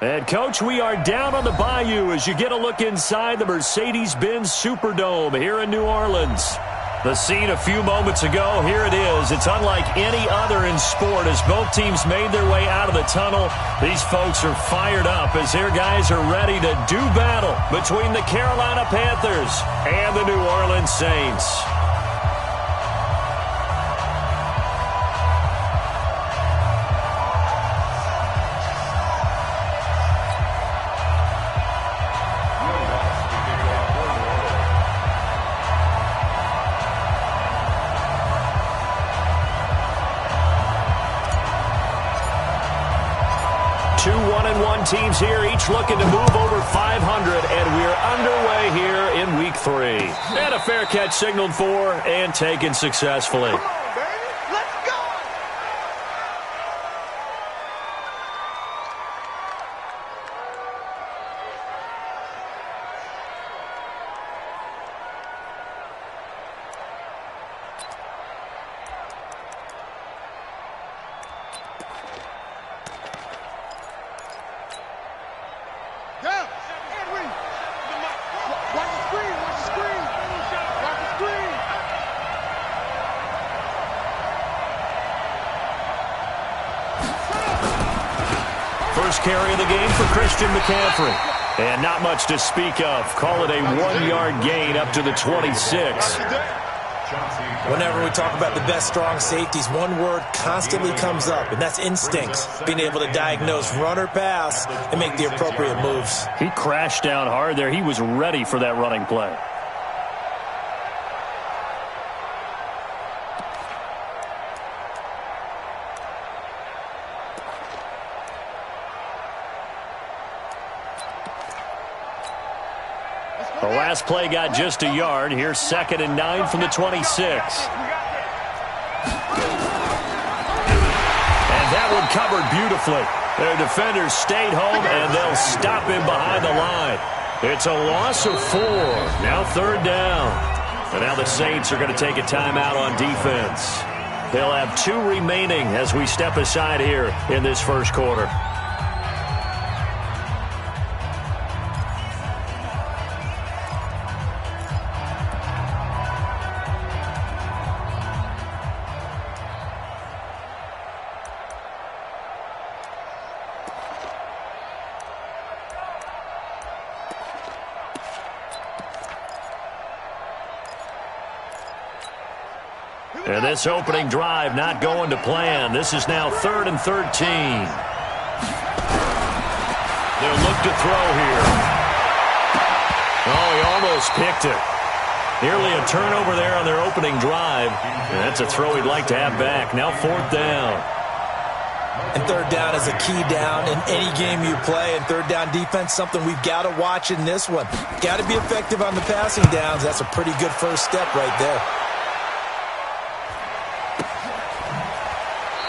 And, Coach, we are down on the bayou as you get a look inside the Mercedes-Benz Superdome here in New Orleans. The scene a few moments ago, here it is. It's unlike any other in sport as both teams made their way out of the tunnel. These folks are fired up as their guys are ready to do battle between the Carolina Panthers and the New Orleans Saints. Two 1-1 teams here, each looking to move over 500, and we're underway here in Week 3. And a fair catch signaled for and taken successfully. Come on, baby. Let's go! First carry of the game for Christian McCaffrey. And not much to speak of. Call it a 1-yard gain up to the 26. Whenever we talk about the best strong safeties, one word constantly comes up, and that's instincts. Being able to diagnose run or pass and make the appropriate moves. He crashed down hard there. He was ready for that running play. The last play got just a yard. Here's 2nd and 9 from the 26. And that one covered beautifully. Their defenders stayed home, and they'll stop him behind the line. It's a loss of 4. Now 3rd down. And now the Saints are going to take a timeout on defense. They'll have 2 remaining as we step aside here in this first quarter. And this opening drive not going to plan. This is now 3rd and 13. They'll look to throw here. Oh, he almost picked it. Nearly a turnover there on their opening drive. And that's a throw he'd like to have back. Now 4th down. And 3rd down is a key down in any game you play. And 3rd down defense, something we've got to watch in this one. Got to be effective on the passing downs. That's a pretty good first step right there.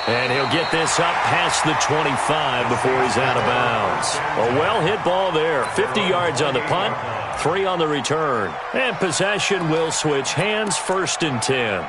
And he'll get this up past the 25 before he's out of bounds. A well-hit ball there. 50 yards on the punt, 3 on the return. And possession will switch hands, 1st and 10.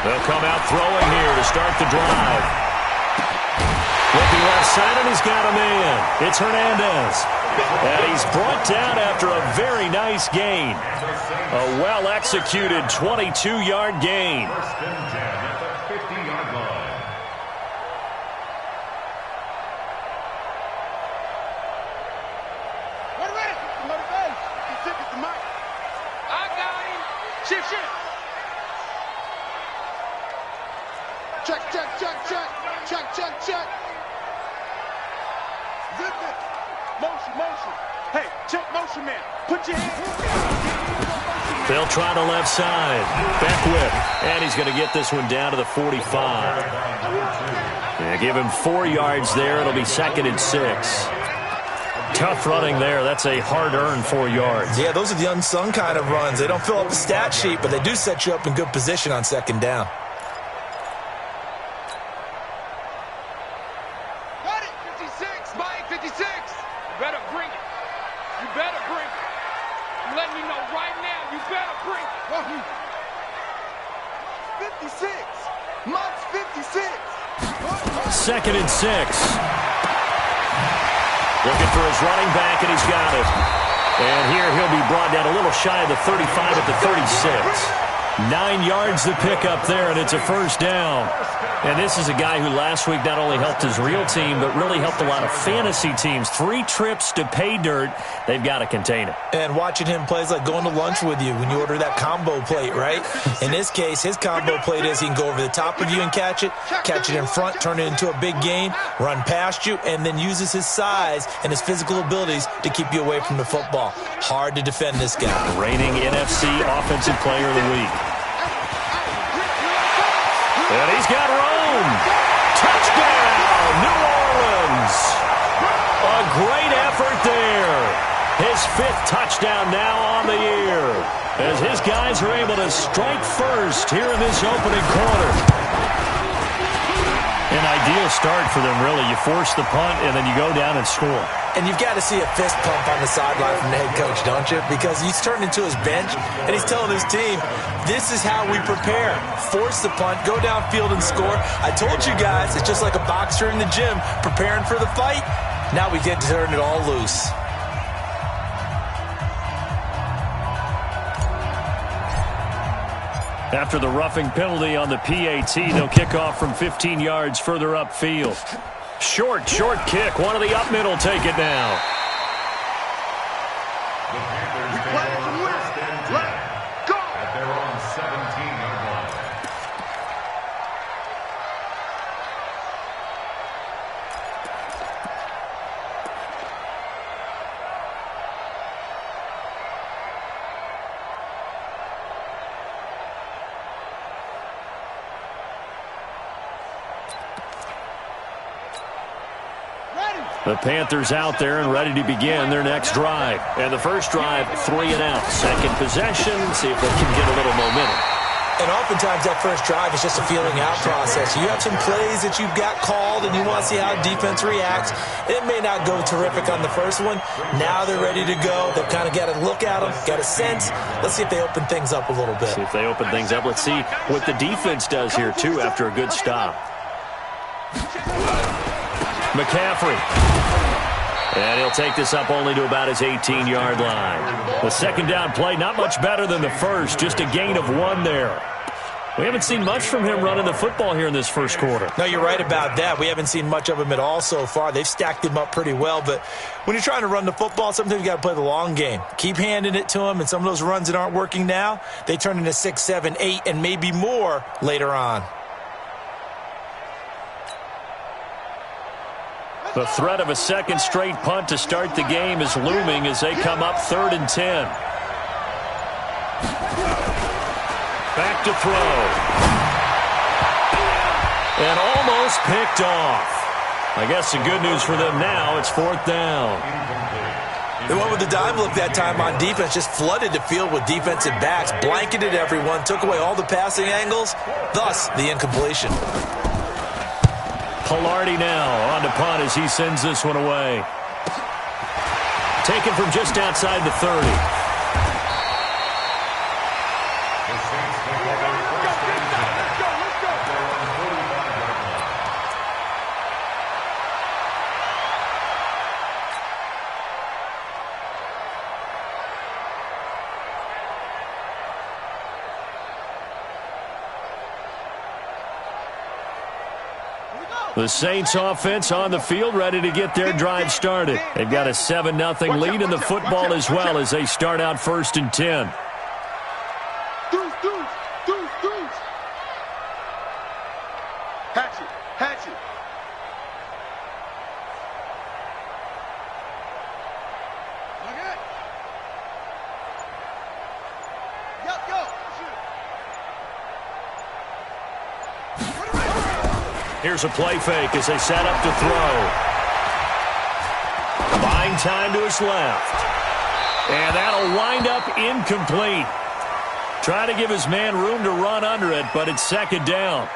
They'll come out throwing here to start the drive. Looking left side, and he's got a man. It's Hernandez. And he's brought down after a very nice gain. A well-executed 22-yard gain. Check. Zip it. Motion. Hey, check motion, man. Put your hands. They'll try the left side. Beckwith. And he's going to get this one down to the 45. Yeah, give him 4 yards there. It'll be 2nd and 6. Tough running there. That's a hard-earned 4 yards. Yeah, those are the unsung kind of runs. They don't fill up the stat sheet, but they do set you up in good position on 2nd down. Got it, 56, Mike, 56. You better bring it. You better bring it. I'm letting you know right now, you better bring it. 56. Monk's 56. 2nd and 6. Looking for his running back, and he's got it. And here he'll be brought down a little shy of the 35 at the 36. 9 yards to pick up there, and it's a 1st down. And this is a guy who last week not only helped his real team, but really helped a lot of fantasy teams. 3 trips to pay dirt. They've got to contain it. And watching him play is like going to lunch with you when you order that combo plate, right? In this case, his combo plate is he can go over the top of you and catch it in front, turn it into a big gain, run past you, and then uses his size and his physical abilities to keep you away from the football. Hard to defend this guy. Reigning NFC Offensive Player of the Week. And he's got room. Touchdown, New Orleans. A great effort there. His 5th touchdown now on the year, as his guys are able to strike first here in this opening quarter. An ideal start for them, really. You force the punt, and then you go down and score. And you've got to see a fist pump on the sideline from the head coach, don't you? Because he's turned into his bench, and he's telling his team, this is how we prepare. Force the punt, go downfield and score. I told you guys, it's just like a boxer in the gym preparing for the fight. Now we get to turn it all loose. After the roughing penalty on the PAT, they'll kick off from 15 yards further upfield. Short kick. One of the up mid will take it now. The Panthers out there and ready to begin their next drive. And the first drive, 3 and out. Second possession, see if they can get a little momentum. And oftentimes that first drive is just a feeling out process. You have some plays that you've got called and you want to see how defense reacts. It may not go terrific on the first one. Now they're ready to go. They've kind of got to look at them, got a sense. Let's see if they open things up a little bit. See if they open things up. Let's see what the defense does here, too, after a good stop. McCaffrey. And he'll take this up only to about his 18-yard line. The second down play, not much better than the first, just a gain of 1 there. We haven't seen much from him running the football here in this first quarter. No, you're right about that. We haven't seen much of him at all so far. They've stacked him up pretty well, but when you're trying to run the football, sometimes you got to play the long game. Keep handing it to him, and some of those runs that aren't working now, they turn into 6, 7, 8, and maybe more later on. The threat of a second straight punt to start the game is looming as they come up 3rd and 10. Back to throw. And almost picked off. I guess the good news for them now, it's 4th down. They went with the dime look that time on defense, just flooded the field with defensive backs, blanketed everyone, took away all the passing angles, thus the incompletion. Pilardi now on to punt as he sends this one away. Taken from just outside the 30. The Saints offense on the field, ready to get their drive started. They've got a 7-0 lead in the football as well as they start out 1st and 10. Hatch it. Here's a play fake as they set up to throw. Buying time to his left. And that'll wind up incomplete. Try to give his man room to run under it, but it's second down.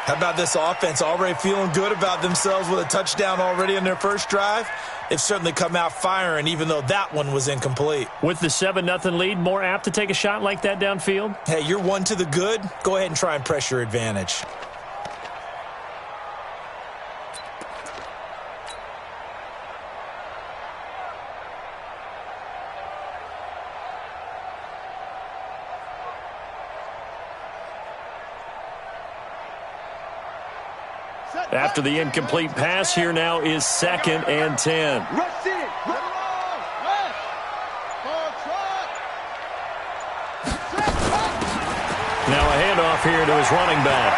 How about this offense already feeling good about themselves with a touchdown already in their first drive? They've certainly come out firing, even though that one was incomplete. With the 7-0 lead, more apt to take a shot like that downfield? Hey, you're one to the good. Go ahead and try and press your advantage. After the incomplete pass, here now is 2nd and 10. Now a handoff here to his running back.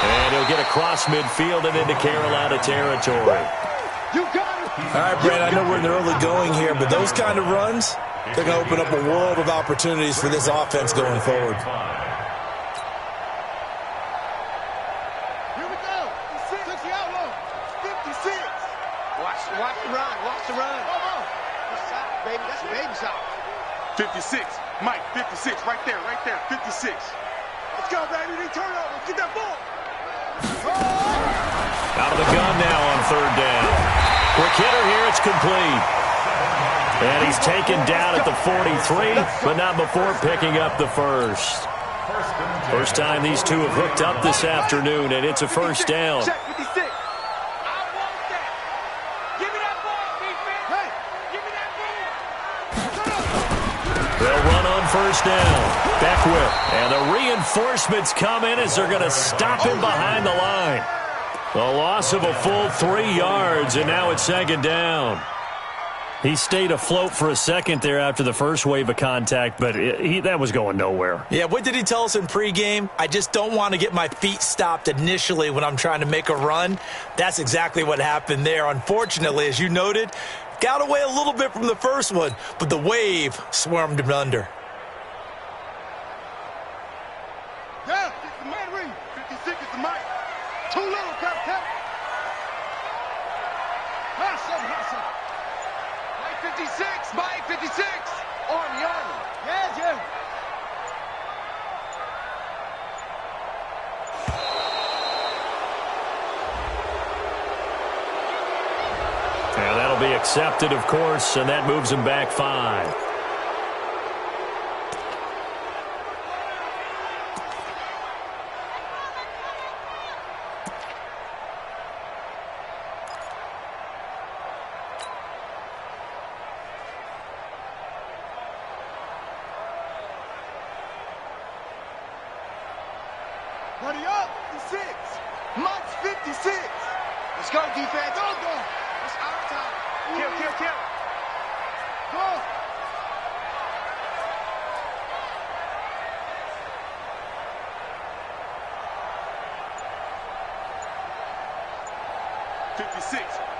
And he'll get across midfield and into Carolina territory. All right, Brent, I know we're in the early going here, but those kind of runs, they're going to open up a world of opportunities for this offense going forward. Watch the run. Watch the run. That's shot, baby. That's a baby shot. 56. Mike, 56. Right there. 56. Let's go, baby. They turn over. Get that ball. Out of the gun now on 3rd down. Quick hitter here. It's complete. And he's taken down at the 43, but not before picking up the first. First time these two have hooked up this afternoon, and it's a first down. Check 56. They'll run on first down. Beckwith. And the reinforcements come in as they're going to stop him behind the line. The loss of a full 3 yards, and now it's 2nd down. He stayed afloat for a second there after the first wave of contact, but that was going nowhere. Yeah, what did he tell us in pregame? I just don't want to get my feet stopped initially when I'm trying to make a run. That's exactly what happened there. Unfortunately, as you noted, got away a little bit from the first one, but the wave swarmed him under. Yeah, it's the man read. 56 is the Mike. Too little, Captain. Hustle. Mike 56. Mike 56. Army. Yeah. And that'll be accepted, of course, and that moves him back 5. Buddy up. 56. Mike's 56. Let's go, defense. Go. It's our time. Kill. Go.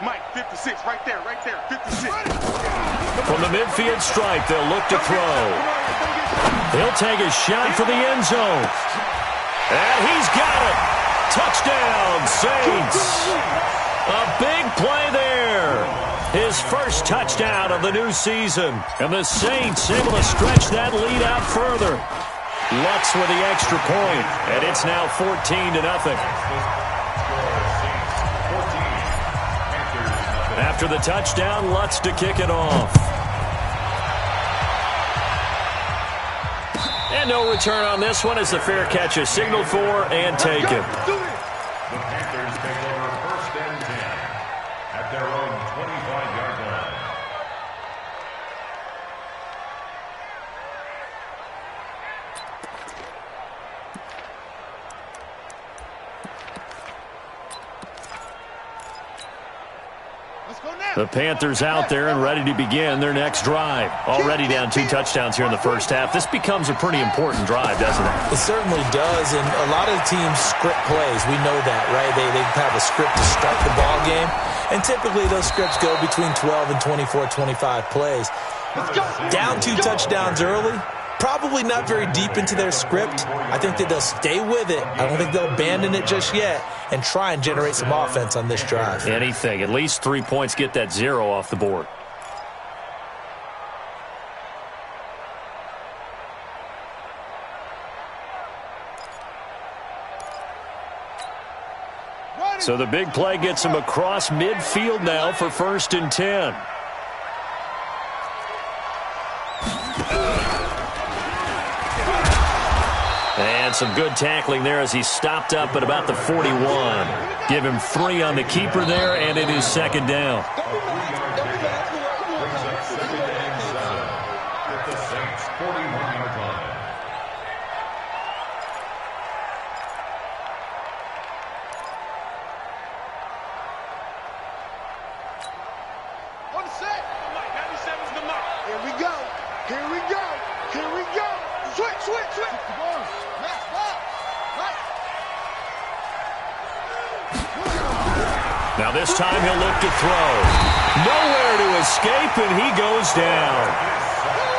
Mike, 56, right there, 56. From the midfield stripe, they'll look to throw. He'll take a shot for the end zone. And he's got it. Touchdown, Saints. A big play there. His first touchdown of the new season. And the Saints able to stretch that lead out further. Lutz with the extra point, and it's now 14-0. After the touchdown, Lutz to kick it off. And no return on this one as the fair catch is signaled for and taken. The Panthers take over 1st and 10 at their own 25-yard line. The Panthers out there and ready to begin their next drive. Already down 2 touchdowns here in the first half. This becomes a pretty important drive, doesn't it? It certainly does, and a lot of the teams script plays. We know that, right? They have a script to start the ball game, and typically those scripts go between 12 and 24, 25 plays. Down 2 touchdowns early, probably not very deep into their script. I think that they'll stay with it. I don't think they'll abandon it just yet and try and generate some offense on this drive. Anything. At least 3 points, get that 0 off the board. So the big play gets him across midfield now for 1st and 10. And some good tackling there as he stopped up at about the 41. Give him 3 on the keeper there, and it is 2nd down. Now this time he'll look to throw. Nowhere to escape, and he goes down.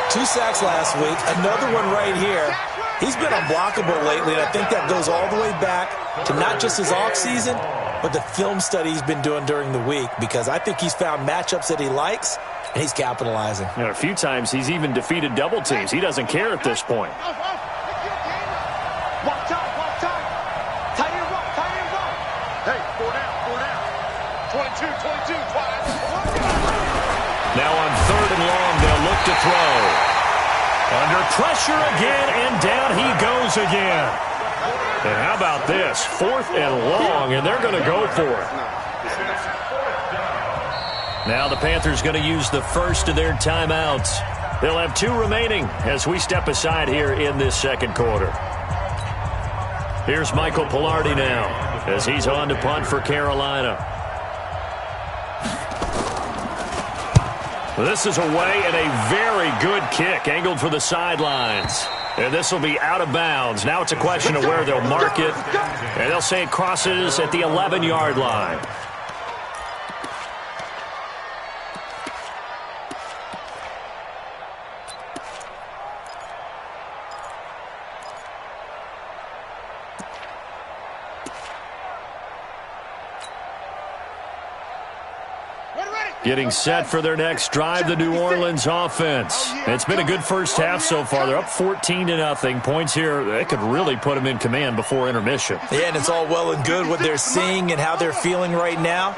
2 sacks last week, another one right here. He's been unblockable lately, and I think that goes all the way back to not just his offseason, but the film study he's been doing during the week, because I think he's found matchups that he likes, and he's capitalizing. You know, a few times he's even defeated double teams. He doesn't care at this point. Now on 3rd and long, they'll look to throw. Under pressure again, and down he goes again. And how about this? 4th and long, and they're going to go for it. Now the Panthers going to use the first of their timeouts. They'll have 2 remaining as we step aside here in this 2nd quarter. Here's Michael Pilardi now as he's on to punt for Carolina. This is away, and a very good kick angled for the sidelines. And this will be out of bounds. Now it's a question of where they'll mark it. And they'll say it crosses at the 11-yard line. Getting set for their next drive, the New Orleans offense. It's been a good first half so far. They're up 14-0. Points here, they could really put them in command before intermission. Yeah, and it's all well and good what they're seeing and how they're feeling right now.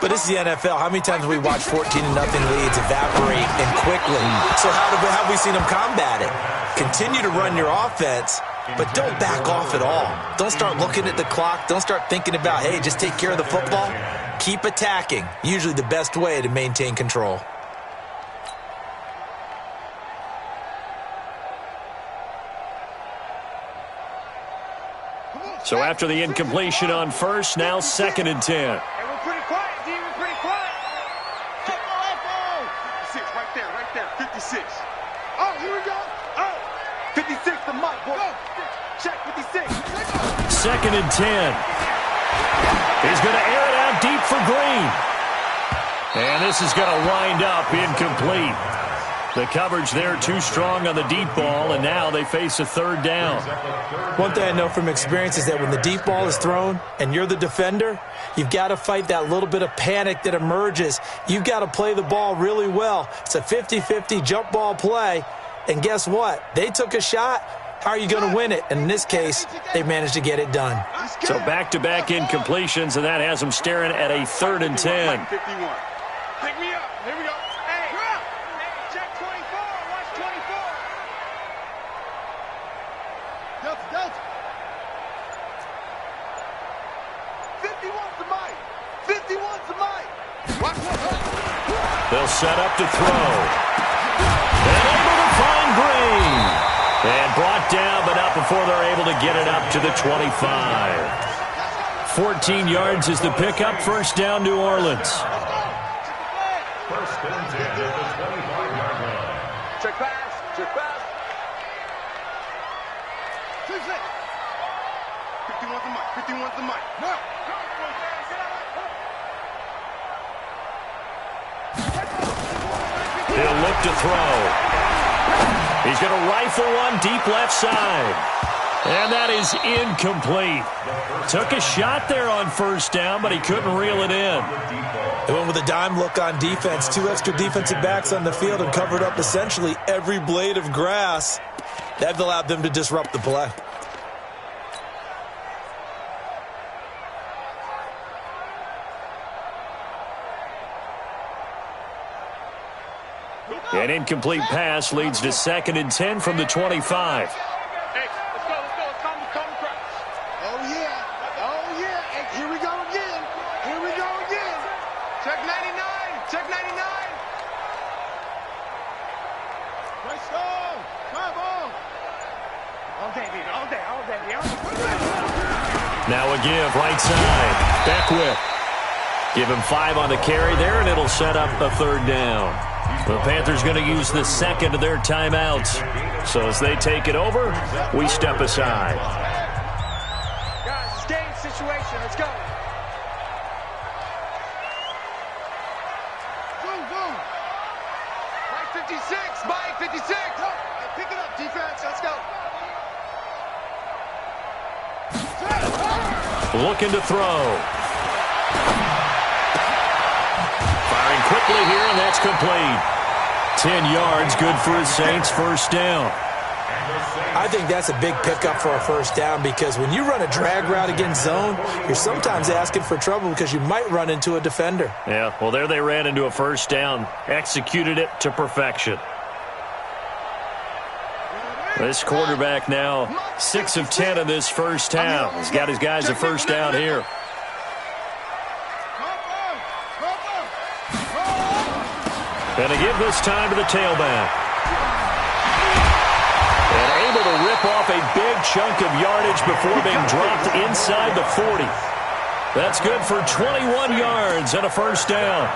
But this is the NFL. How many times have we watched 14-0 leads evaporate and quickly? So how have we seen them combat it? Continue to run your offense, but don't back off at all. Don't start looking at the clock. Don't start thinking about, hey, just take care of the football. Keep attacking. Usually the best way to maintain control. So after the incompletion on first, now 2nd and 10. Hey, we're pretty quiet, D. We're pretty quiet. 56, right there. 56. Oh, here we go. Oh, 56 to Mike. Go. Check 56. 2nd and 10. He's going to air it out deep for Green. And this is going to wind up incomplete. The coverage there too strong on the deep ball, and now they face a 3rd down. One thing I know from experience is that when the deep ball is thrown and you're the defender, you've got to fight that little bit of panic that emerges. You've got to play the ball really well. It's a 50-50 jump ball play, and guess what? They took a shot. How are you going to win it? And in this case, they managed to get it done. So back-to-back incompletions, and that has them staring at a 3rd and 10. 51. Pick me up. Here we go. Hey, check 24. Watch 24. Delta. 51's the Mike. 51's the Mike. Watch. They'll set up to throw. And able to find Green. And brought down, but not before they're able to get it up to the 25. 14 yards is the pickup. 1st down, New Orleans. 1st and 10 at the 25-yard line. Check pass. 51's the Mike. 51's the Mike. No. He'll look to throw. He's going to rifle one deep left side. And that is incomplete. Took a shot there on first down, but he couldn't reel it in. They went with a dime look on defense. 2 extra defensive backs on the field and covered up essentially every blade of grass. That allowed them to disrupt the play. An incomplete pass leads to 2nd and 10 from the 25. Hey, let's go. Come crash. Oh, yeah. Hey, here we go again. Check 99. Check 99. Let's go. Come on. All day, baby. Now a give, right side. Beckwith. Give him 5 on the carry there, and it'll set up a 3rd down. The Panthers going to use the 2nd of their timeouts. So as they take it over, we step aside. Guys, it's game situation. Let's go. Go. Mike 56. Mike 56. Hey, pick it up, defense. Let's go. Looking to throw. Firing quickly here, and that's complete. 10 yards, good for his Saints, 1st down. I think that's a big pickup for a 1st down because when you run a drag route against zone, you're sometimes asking for trouble because you might run into a defender. Yeah, well, there they ran into a 1st down, executed it to perfection. This quarterback now 6 of 10 in this 1st half. He's got his guys a 1st down here. And a give this time to the tailback. And able to rip off a big chunk of yardage before being dropped inside the 40. That's good for 21 yards and a 1st down.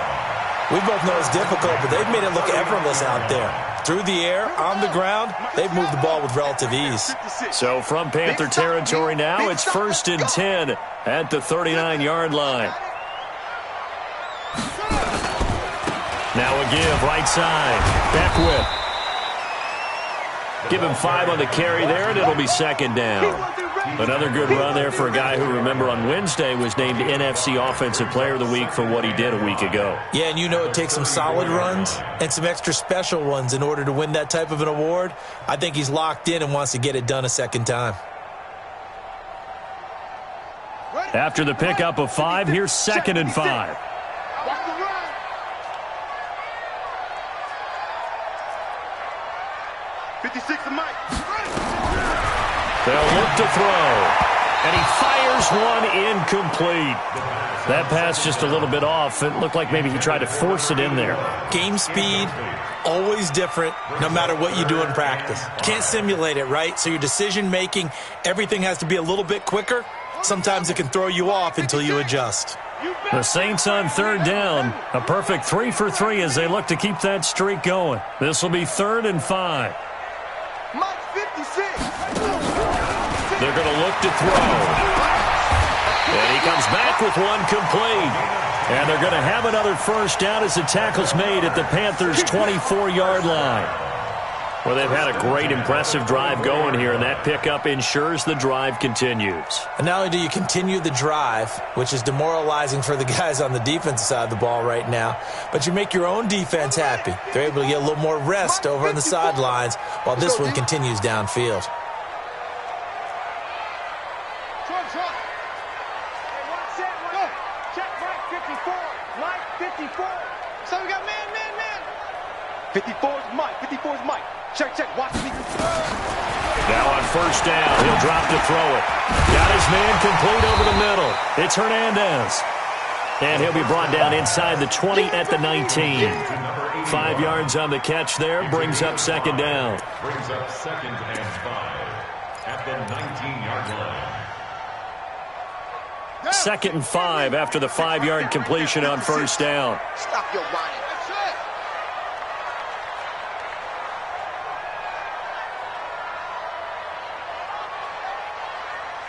We both know it's difficult, but they've made it look effortless out there. Through the air, on the ground, they've moved the ball with relative ease. So from Panther territory now, it's 1st and 10 at the 39-yard line. Now a give, right side. Beckwith. Give him 5 on the carry there, and it'll be 2nd down. Another good run there for a guy who, remember, on Wednesday was named NFC Offensive Player of the Week for what he did a week ago. Yeah, and you know it takes some solid runs and some extra special ones in order to win that type of an award. I think he's locked in and wants to get it done a 2nd time. After the pickup of 5, here's 2nd and 5. 56 to Mike. They'll look to throw. And he fires one incomplete. That pass just a little bit off. It looked like maybe he tried to force it in there. Game speed, always different, no matter what you do in practice. Can't simulate it, right? So your decision-making, everything has to be a little bit quicker. Sometimes it can throw you off until you adjust. The Saints on 3rd down. A perfect 3 for 3 as they look to keep that streak going. This will be 3rd and 5. Mike 56. They're going to look to throw. And he comes back with one complete. And they're going to have another 1st down as the tackle's made at the Panthers' 24-yard line. Well, they've had a great, impressive drive going here, and that pickup ensures the drive continues. And not only do you continue the drive, which is demoralizing for the guys on the defensive side of the ball right now, but you make your own defense happy. They're able to get a little more rest over on the sidelines while this one continues downfield. Check Mike 54. Mike 54. So we got man. 54 is Mike. 54 is Mike. Check. Watch me. Now on 1st down, he'll drop to throw it. Got his man complete over the middle. It's Hernandez. And he'll be brought down inside the 20 at the 19. 5 yards on the catch there. Brings up 2nd down. Brings up 2nd and 5 at the 19-yard line. 2nd and 5 after the 5-yard completion on 1st down. Stop your whining.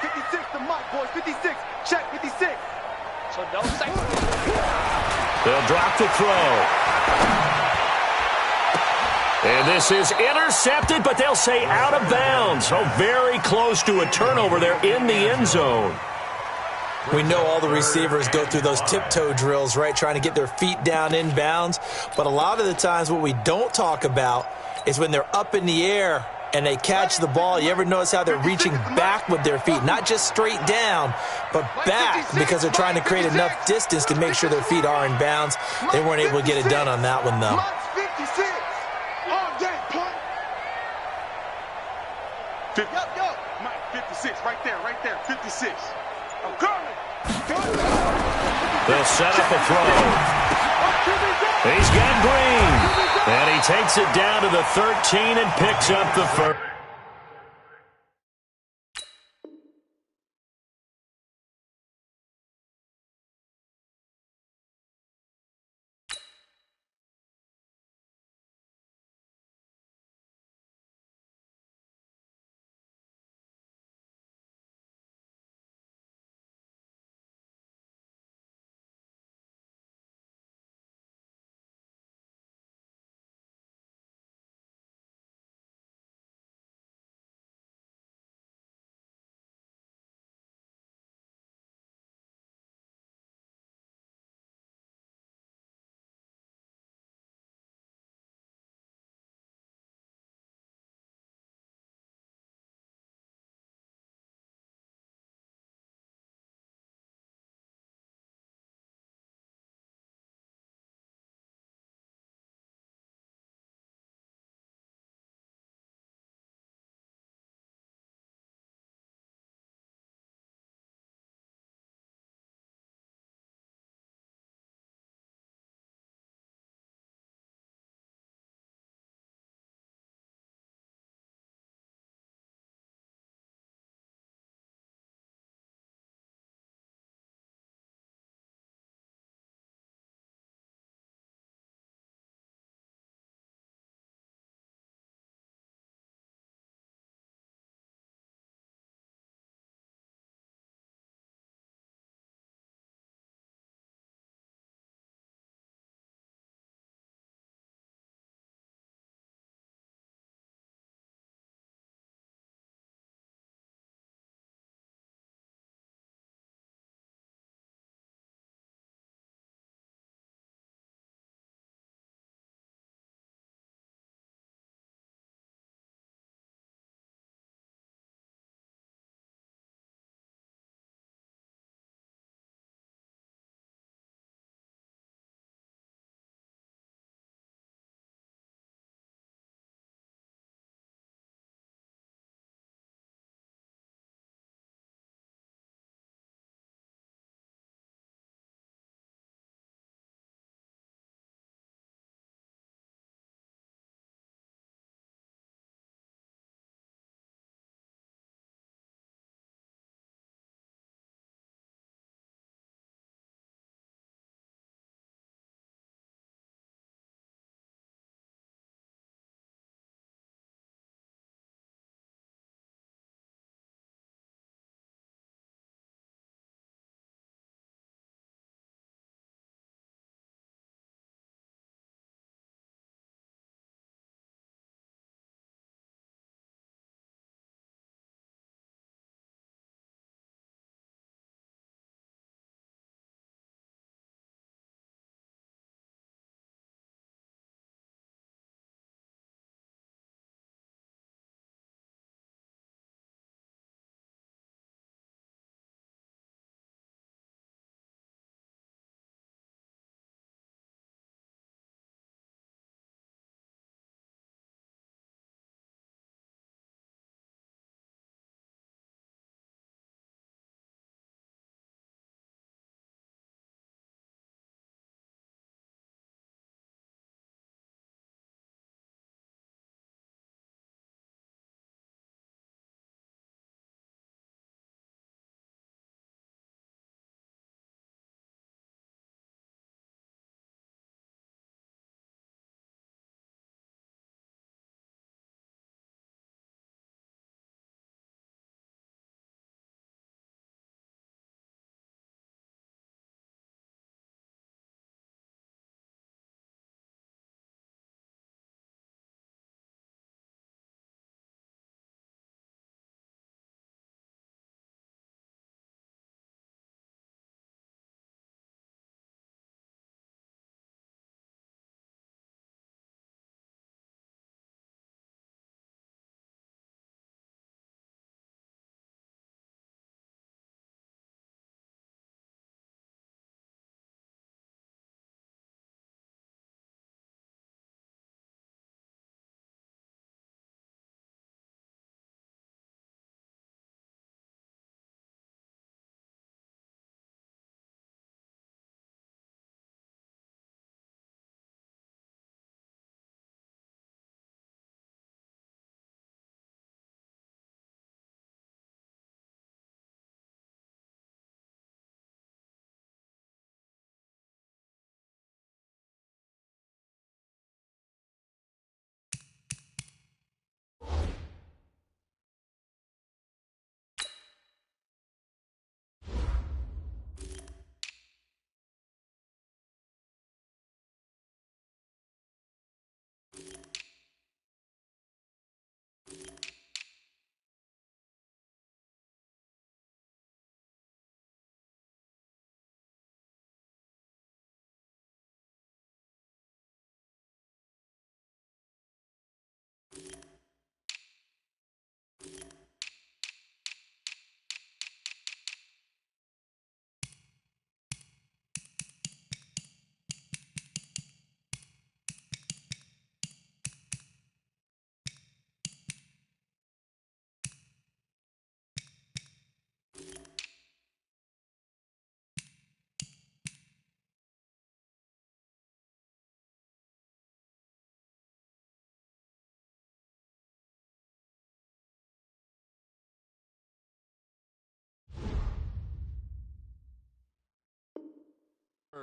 56 to Mike, boys. 56. Check 56. So no second. They'll drop to throw. And this is intercepted, but they'll say out of bounds. Oh, very close to a turnover there in the end zone. We know all the receivers go through those tiptoe drills, right, trying to get their feet down in bounds. But a lot of the times what we don't talk about is when they're up in the air and they catch the ball. You ever notice how they're reaching back with their feet? Not just straight down, but back, because they're trying to create enough distance to make sure their feet are in bounds. They weren't able to get it done on that one, though. 56. All day, punt. 56, right there, 56. I'm coming. They'll set up a throw. He's got Green. And he takes it down to the 13 and picks up the first.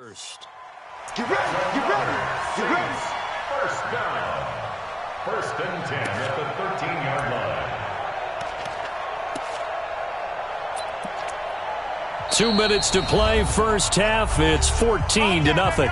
first. Get ready, get ready, get ready. First down. 1st and 10 at the 13-yard line. 2 minutes to play, first half. It's 14-0.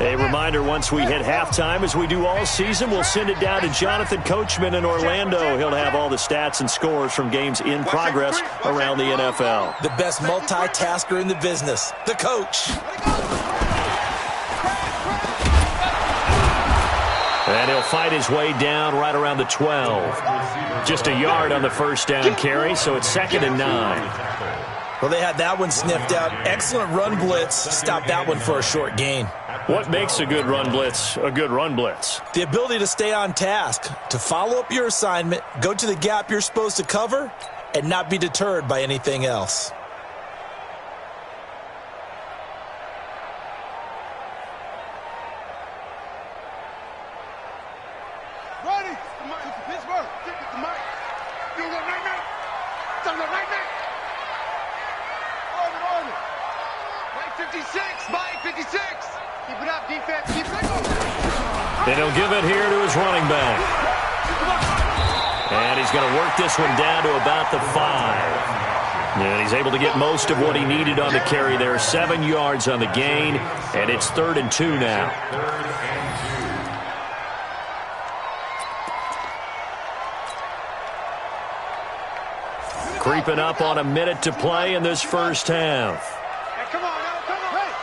A reminder, once we hit halftime, as we do all season, we'll send it down to Jonathan Coachman in Orlando. He'll have all the stats and scores from games in progress around the NFL. The best multitasker in the business, the coach. And he'll fight his way down right around the 12. Just a yard on the first down carry, so it's 2nd and 9. Well, they had that one sniffed out. Excellent run blitz. Stop that one for a short gain. What makes a good run blitz a good run blitz? The ability to stay on task, to follow up your assignment, go to the gap you're supposed to cover, and not be deterred by anything else. Ready. Pittsburgh. Get the mic. You look right now. Don't look right now. Order. Mike 56, Mike 56. Keep it up, defense. Keep it up. And he'll give it here to his running back. And he's going to work this one down to about the 5. And he's able to get most of what he needed on the carry there. 7 yards on the gain, and it's 3rd and 2 now. Creeping up on a minute to play in this first half. Hey, come on, now, come on. Hey.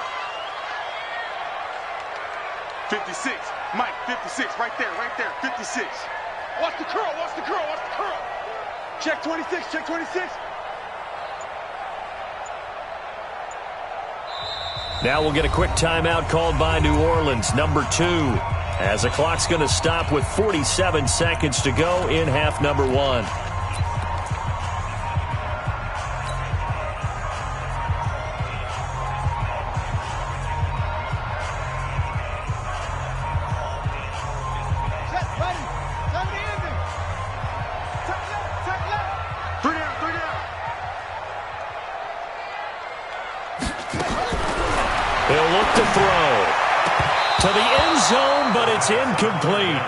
56. Mike, 56. Right there, 56. Watch the curl, watch the curl, watch the curl. Check 26, check 26. Now we'll get a quick timeout called by New Orleans, number 2, as the clock's going to stop with 47 seconds to go in half number 1. It's incomplete.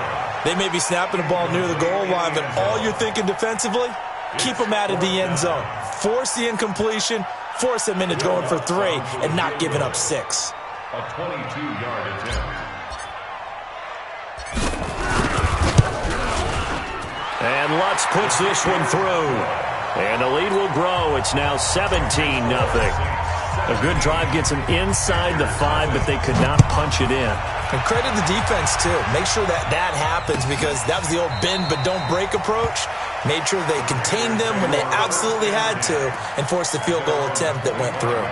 They may be snapping the ball near the goal line, but all you're thinking defensively, keep them out of the end zone. Force the incompletion, force them into going for 3, and not giving up 6. A 22-yard attempt. And Lutz puts this one through. And the lead will grow. It's now 17-0. A good drive gets them inside the 5, but they could not punch it in. And credit the defense, too. Make sure that happens, because that was the old bend but don't break approach. Made sure they contained them when they absolutely had to and forced the field goal attempt that went through.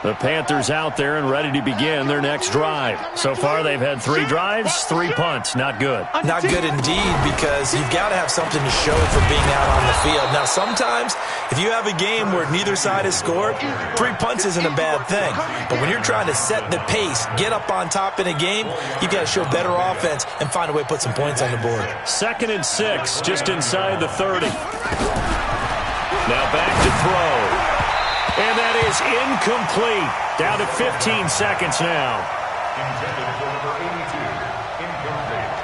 The Panthers out there and ready to begin their next drive. So far, they've had 3 drives, 3 punts. Not good. Not good indeed, because you've got to have something to show for being out on the field. Now, sometimes, if you have a game where neither side has scored, 3 punts isn't a bad thing. But when you're trying to set the pace, get up on top in a game, you've got to show better offense and find a way to put some points on the board. 2nd and 6, just inside the 30. Now back to throw. And that is incomplete. Down to 15 seconds now. Intended for number 82. Incomplete.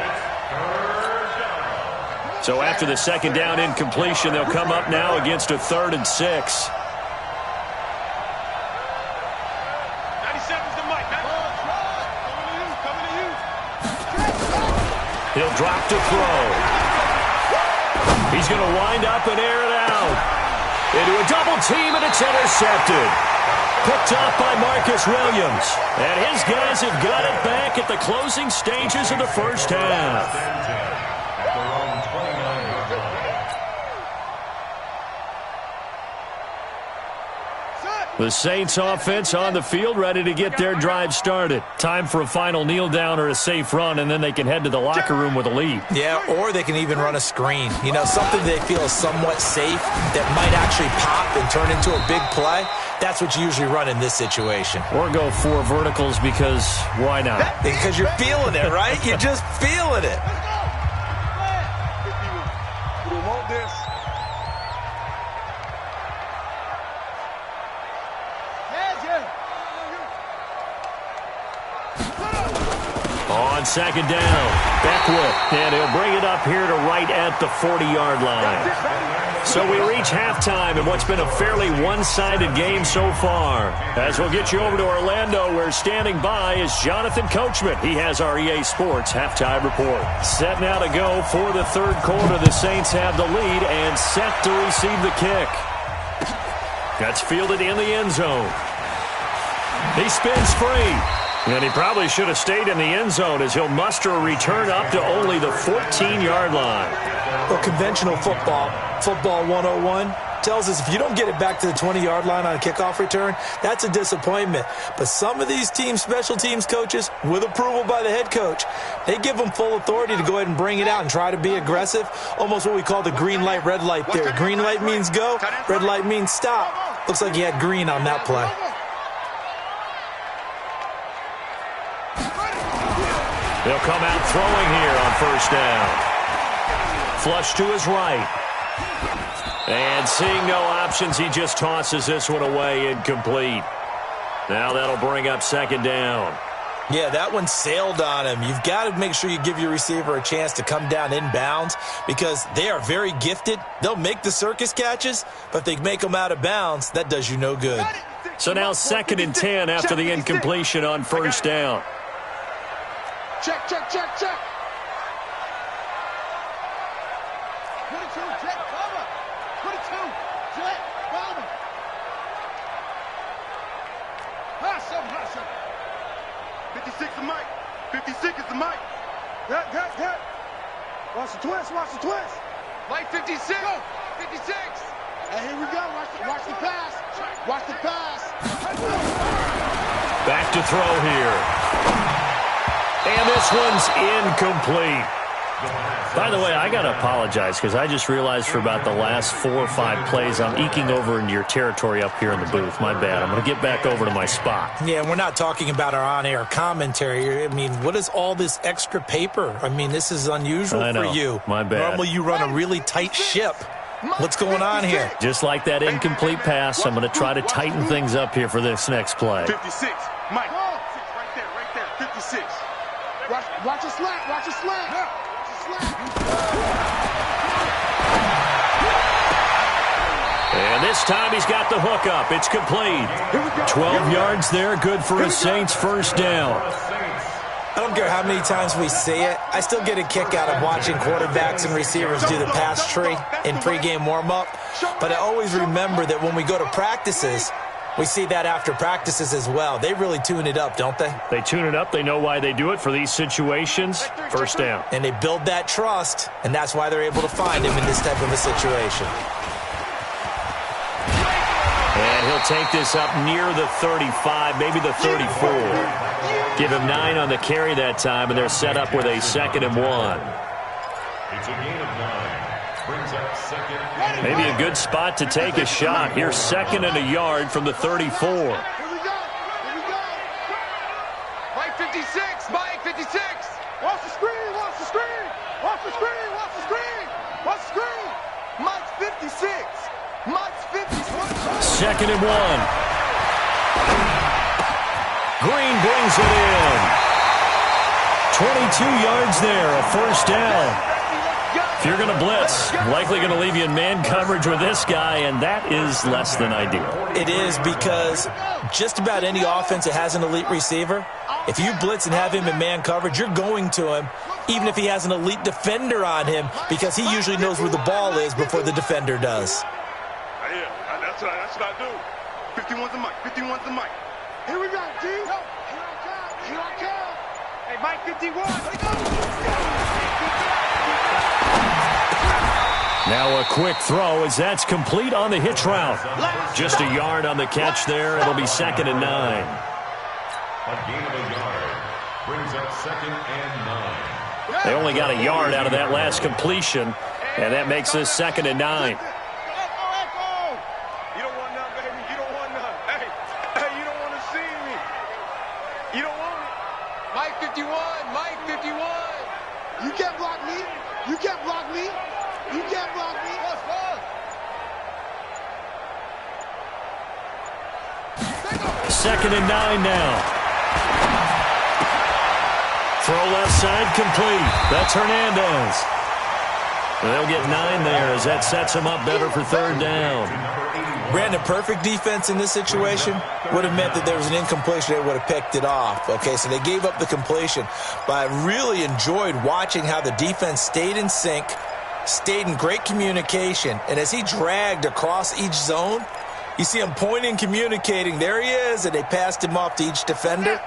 It's 3rd down. So after the 2nd down incompletion, they'll come up now against a 3rd and 6. 97's the mic, man. Coming to you. He'll drop to throw. He's going to wind up and air it out. Into a double team, and it's intercepted. Picked off by Marcus Williams. And his guys have got it back at the closing stages of the first half. The Saints offense on the field, ready to get their drive started. Time for a final kneel down or a safe run, and then they can head to the locker room with a lead. Yeah, or they can even run a screen. You know, something they feel is somewhat safe that might actually pop and turn into a big play. That's what you usually run in this situation. Or go 4 verticals because why not? Because you're feeling it, right? You're just feeling it. We want this. On second down, Beckwith, and he'll bring it up here to right at the 40-yard line. So we reach halftime in what's been a fairly one-sided game so far. As we'll get you over to Orlando, where standing by is Jonathan Coachman. He has our EA Sports halftime report. Set now to go for the third quarter. The Saints have the lead and set to receive the kick. That's fielded in the end zone. He spins free. And he probably should have stayed in the end zone as he'll muster a return up to only the 14-yard line. Well, conventional football 101, tells us if you don't get it back to the 20-yard line on a kickoff return, that's a disappointment. But some of these teams, special teams coaches, with approval by the head coach, they give them full authority to go ahead and bring it out and try to be aggressive, almost what we call the green light, red light theory. Green light means go, red light means stop. Looks like he had green on that play. They'll come out throwing here on first down. Flush to his right. And seeing no options, he just tosses this one away, incomplete. Now that'll bring up second down. Yeah, that one sailed on him. You've got to make sure you give your receiver a chance to come down inbounds because they are very gifted. They'll make the circus catches, but if they make them out of bounds, that does you no good. So now 2nd and 10 after the incompletion on first down. Check. 22, jet, bomber. 22, jet, bomber. Hustle. 56 is Mike. 56 is the Mike. Good. Watch the twist. Mike 56. 56. And here we go. Watch the pass. Back to throw here. And this one's incomplete. By the way, I got to apologize because I just realized for about the last 4 or 5 plays, I'm eking over into your territory up here in the booth. My bad. I'm going to get back over to my spot. Yeah, we're not talking about our on-air commentary. I mean, what is all this extra paper? I mean, this is unusual for you. My bad. Normally you run a really tight ship. What's going on here? Just like that incomplete pass, I'm going to try to tighten things up here for this next play. 56, Mike. Right there. 56. Watch a slant. And this time he's got the hook up. It's complete. 12 yards there, good for a Saints first down. I don't care how many times we see it. I still get a kick out of watching quarterbacks and receivers do the pass tree in pregame warm-up. But I always remember that when we go to practices, we see that after practices as well. They really tune it up, don't they? They tune it up. They know why they do it for these situations. First down. And they build that trust, and that's why they're able to find him in this type of a situation. And he'll take this up near the 35, maybe the 34. Give him 9 on the carry that time, and they're set up with a 2nd and 1. It's a gain of 9. Brings up 2nd. Maybe a good spot to take a shot. Here's 2nd and a yard from the 34. Here we go. Mike 56. Watch the screen. Mike's 56. 2nd and 1. Green brings it in. 22 yards there, a first down. If you're going to blitz, likely going to leave you in man coverage with this guy, and that is less than ideal. It is because just about any offense that has an elite receiver, if you blitz and have him in man coverage, you're going to him, even if he has an elite defender on him, because he usually knows where the ball is before the defender does. Yeah, that's what I do. 51's the mic. 51's the mic. Here we go, G. Here I come. Hey, Mike 51. Now a quick throw as that's complete on the hitch route. Just a yard on the catch there. It'll be 2nd and 9. A gain of a yard brings up 2nd and 9. They only got a yard out of that last completion, and that makes this 2nd and 9. Mike 51, Mike 51. You can't block me. You can't block me. You can't block me. Let's go. 2nd and 9 now. Throw left side complete. That's Hernandez. They'll get 9 there as that sets them up better for 3rd down. Brandon, perfect defense in this situation would have meant that there was an incompletion. They would have picked it off. Okay, so they gave up the completion. But I really enjoyed watching how the defense stayed in sync, stayed in great communication. And as he dragged across each zone, you see him pointing, communicating. There he is, and they passed him off to each defender.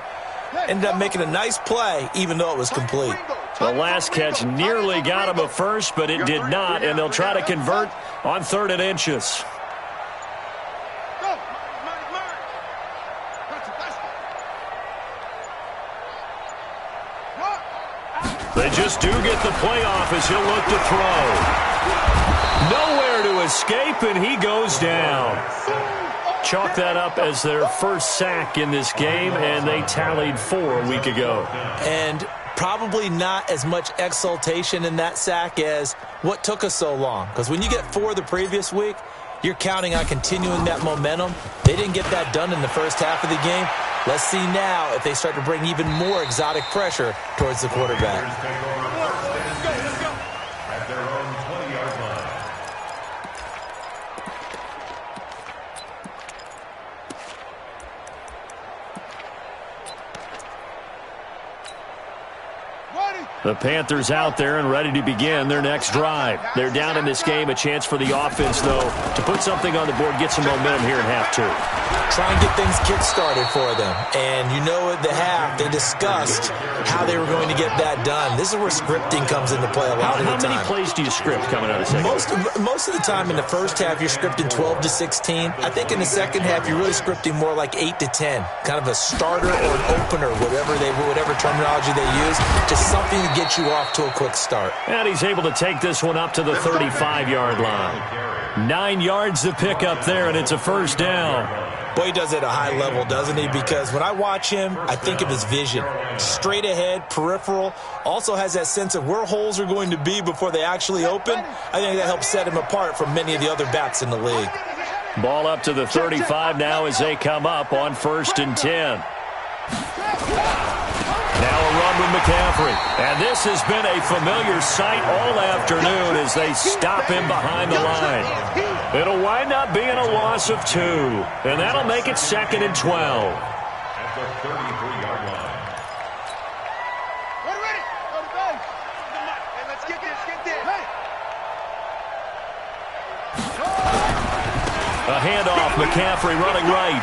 Ended up making a nice play, even though it was complete. The last catch nearly got him a first, but it did not, and they'll try to convert on 3rd and inches. They just do get the playoff as he'll look to throw. Nowhere to escape, and he goes down. Chalk that up as their first sack in this game, and they tallied 4 a week ago. And probably not as much exultation in that sack as what took us so long. Because when you get 4 the previous week, you're counting on continuing that momentum. They didn't get that done in the first half of the game. Let's see now if they start to bring even more exotic pressure towards the quarterback. At their own 20-yard line. The Panthers out there and ready to begin their next drive. They're down in this game. A chance for the offense, though, to put something on the board, get some momentum here in half 2. Try and get things kick-started for them. And you know at the half, they discussed how they were going to get that done. This is where scripting comes into play a lot of the time. How many plays do you script coming out of the second? Most of the time in the first half, you're scripting 12 to 16. I think in the second half, you're really scripting more like 8 to 10. Kind of a starter or an opener, whatever terminology they use. Just something to get you off to a quick start. And he's able to take this one up to the 35-yard line. 9 yards to pick up there, and it's a first down. Boy, he does it at a high level, doesn't he? Because when I watch him, I think of his vision. Straight ahead, peripheral. Also has that sense of where holes are going to be before they actually open. I think that helps set him apart from many of the other backs in the league. Ball up to the 35 now as they come up on 1st and 10. Now a run with McCaffrey. And this has been a familiar sight all afternoon as they stop him behind the line. It'll wind up being a loss of 2. And that'll make it 2nd and 12. At the 33-yard line. We're ready. Go to base. Hey, let's get this. Get this. Hey. A handoff. McCaffrey running right.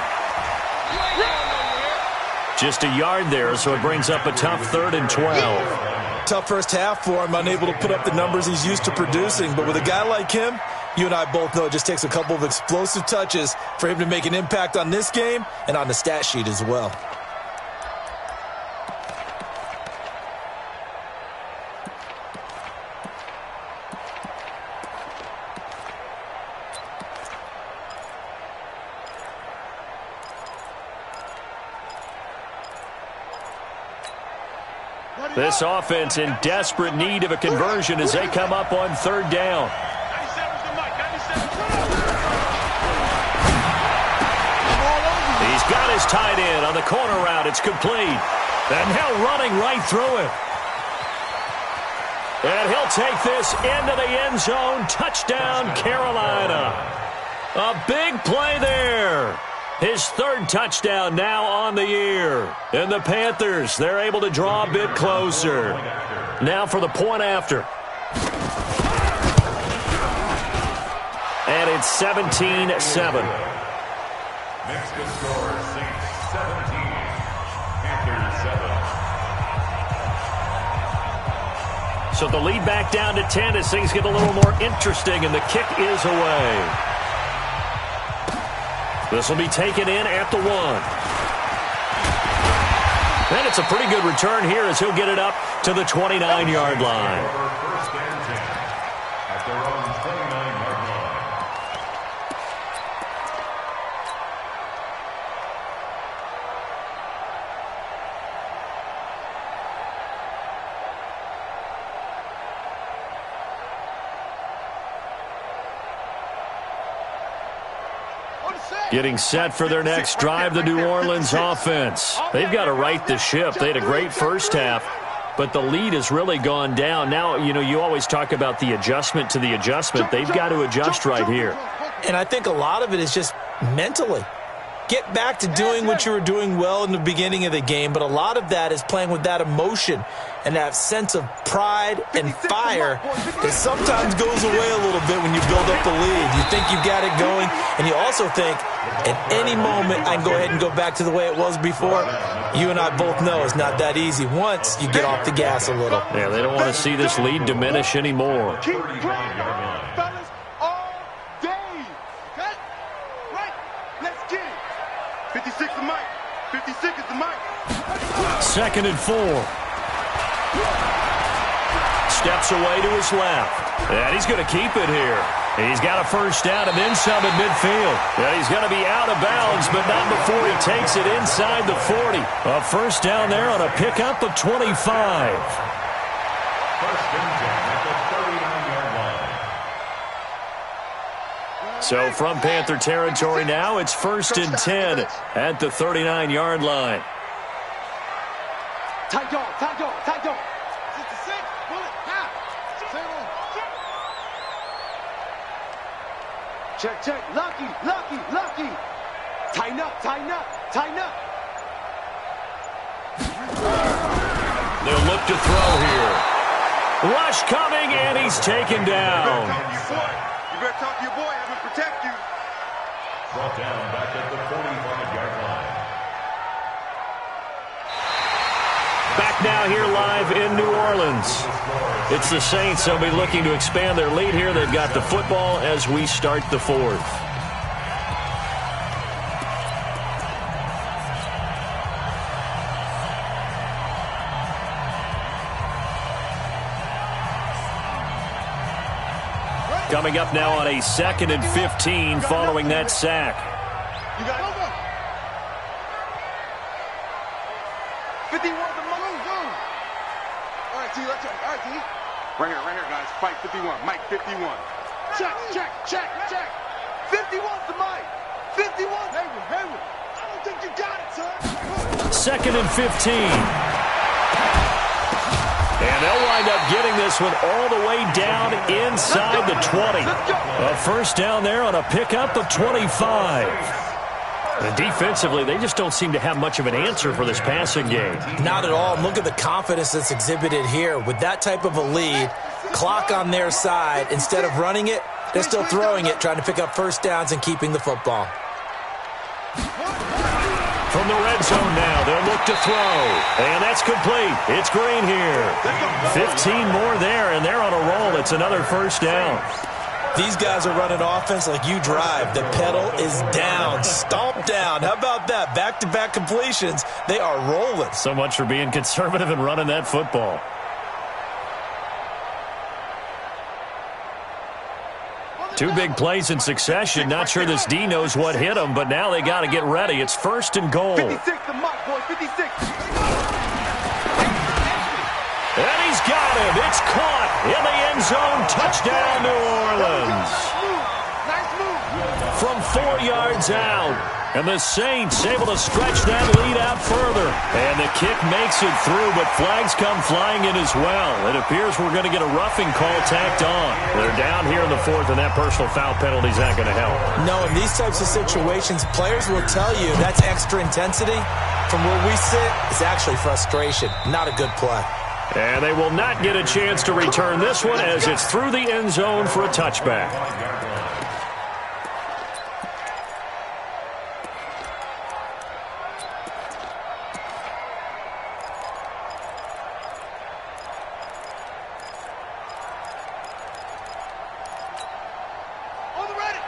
Just a yard there, so it brings up a tough 3rd and 12. Tough first half for him, unable to put up the numbers he's used to producing. But with a guy like him, you and I both know it just takes a couple of explosive touches for him to make an impact on this game and on the stat sheet as well. This offense in desperate need of a conversion as they come up on 3rd down. He's got his tight end on the corner route. It's complete. And now running right through it. And he'll take this into the end zone. Touchdown, Carolina. A big play there. His 3rd touchdown now on the year. And the Panthers, they're able to draw a bit closer. Now for the point after. And it's 17-7. Makes the score Saints 17, Panthers 7. So the lead back down to 10 as things get a little more interesting, and the kick is away. This will be taken in at the 1. And it's a pretty good return here as he'll get it up to the 29-yard line. First and 10 at their own 29-yard line. Getting set for their next drive, the New Orleans offense. They've got to right the ship. They had a great first half, but the lead has really gone down. Now, you always talk about the adjustment to the adjustment. They've got to adjust right here. And I think a lot of it is just mentally. Get back to doing what you were doing well in the beginning of the game, but a lot of that is playing with that emotion and that sense of pride and fire that sometimes goes away a little bit when you build up a lead. You think you've got it going, and you also think at any moment I can go ahead and go back to the way it was before. You and I both know it's not that easy once you get off the gas a little. Yeah, they don't want to see this lead diminish anymore. Keep playing, fellas, all day. Okay? Right. Let's get it. 56 is Mike. 56 is the Mike. 2nd and 4. Steps away to his left. And he's going to keep it here. He's got a first down and then some at midfield. And he's going to be out of bounds, but not before he takes it inside the 40. A first down there on a pickup of 25. First and 10 at the 39-yard line. So from Panther territory now, it's 1st and 10 at the 39-yard line. Tight dog, tight dog, tight dog. 66, bullet, half. Check, check. Lucky, lucky, lucky. Tighten up, tighten up, tighten up. They'll look to throw here. Rush coming, and he's taken down. You better talk to your boy. I'm going to protect you. Brought down back at the 45-yard line. Back now here live in New Orleans. It's the Saints. They'll be looking to expand their lead here. They've got the football as we start the 4th. Coming up now on a 2nd and 15 following that sack. You got it. 51 the move. All right, T, let's go. All right, T. Right here, guys. Fight 51. Mike, 51. Check, check, check, check. 51's the Mike. 51. Hayward. I don't think you got it, son. 2nd and 15. And they'll wind up getting this one all the way down inside the 20. A first down there on a pickup of 25. And defensively, they just don't seem to have much of an answer for this passing game. Not at all. Look at the confidence that's exhibited here. With that type of a lead, clock on their side, instead of running it, they're still throwing it, trying to pick up first downs and keeping the football. From the red zone now, they'll look to throw. And that's complete. It's Green here. 15 more there, and they're on a roll. It's another first down. These guys are running offense like you drive. The pedal is down, stomp down. How about that? Back-to-back completions. They are rolling. So much for being conservative and running that football. Two big plays in succession. Not sure this D knows what hit him, but now they got to get ready. It's 1st and goal. 56 the Mike, boy. 56. And he's got him. It's caught in the end zone. Touchdown, New Orleans. Nice move. From 4 yards out. And the Saints able to stretch that lead out further. And the kick makes it through, but flags come flying in as well. It appears we're going to get a roughing call tacked on. They're down here in the 4th, and that personal foul penalty is not going to help. No, in these types of situations, players will tell you that's extra intensity. From where we sit, it's actually frustration. Not a good play. And they will not get a chance to return this one as it's through the end zone for a touchback.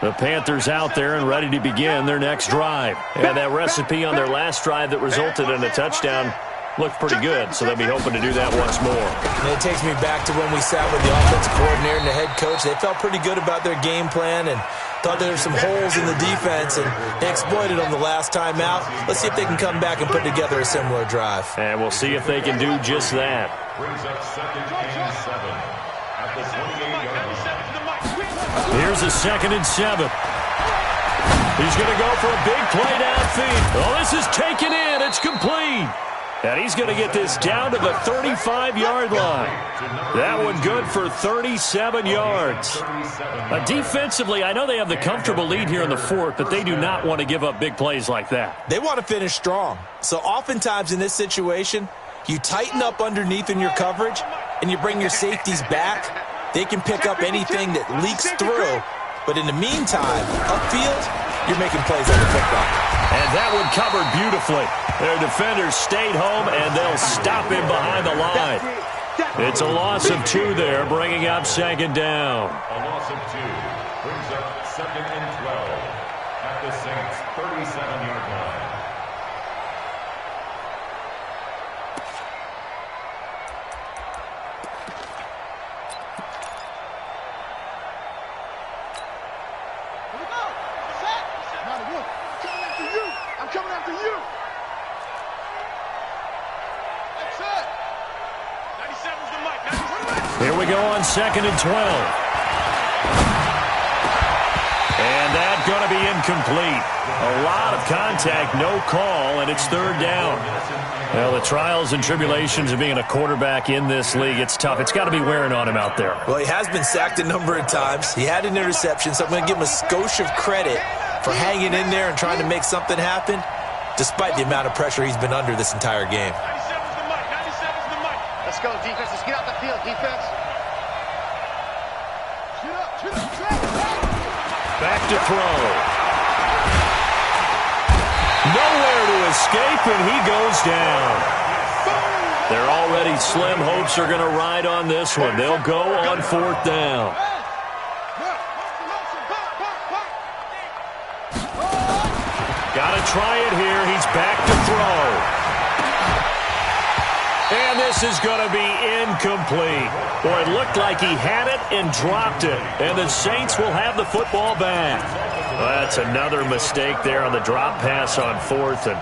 The Panthers out there and ready to begin their next drive. And that recipe on their last drive that resulted in a touchdown looked pretty good, so they'll be hoping to do that once more. And it takes me back to when we sat with the offensive coordinator and the head coach. They felt pretty good about their game plan and thought there were some holes in the defense, and they exploited them the last time out. Let's see if they can come back and put together a similar drive. And we'll see if they can do just that. Brings up 2nd and 7 at the 28-yard line. Here's a 2nd and 7. He's going to go for a big play downfield. Oh, this is taken in. It's complete. And he's going to get this down to the 35-yard line. That one good for 37 yards. Defensively, I know they have the comfortable lead here in the 4th, but they do not want to give up big plays like that. They want to finish strong. So oftentimes in this situation, you tighten up underneath in your coverage, and you bring your safeties back. They can pick up anything that leaks through. But in the meantime, upfield, you're making plays on the football. And that one covered beautifully. Their defenders stayed home, and they'll stop him behind the line. It's a loss of 2 there, bringing up 2nd down. A loss of 2 brings up 2nd and 12 at the Saints' 37-yard line. I'm coming after you. That's it. 97's the mic. Here we go on 2nd and 12. And that's going to be incomplete. A lot of contact, no call, and it's 3rd down. Well, the trials and tribulations of being a quarterback in this league, it's tough. It's got to be wearing on him out there. Well, he has been sacked a number of times. He had an interception, so I'm going to give him a skosh of credit for hanging in there and trying to make something happen, despite the amount of pressure he's been under this entire game. 97's the mic. 97's the mic. Let's go, defense. Let's get out the field, defense. Back to throw. Nowhere to escape, and he goes down. Their already slim hopes are going to ride on this one. They'll go on 4th down. Got to try it here. He's back to throw. And this is going to be incomplete. Boy, it looked like he had it and dropped it. And the Saints will have the football back. Well, that's another mistake there on the drop pass on 4th. And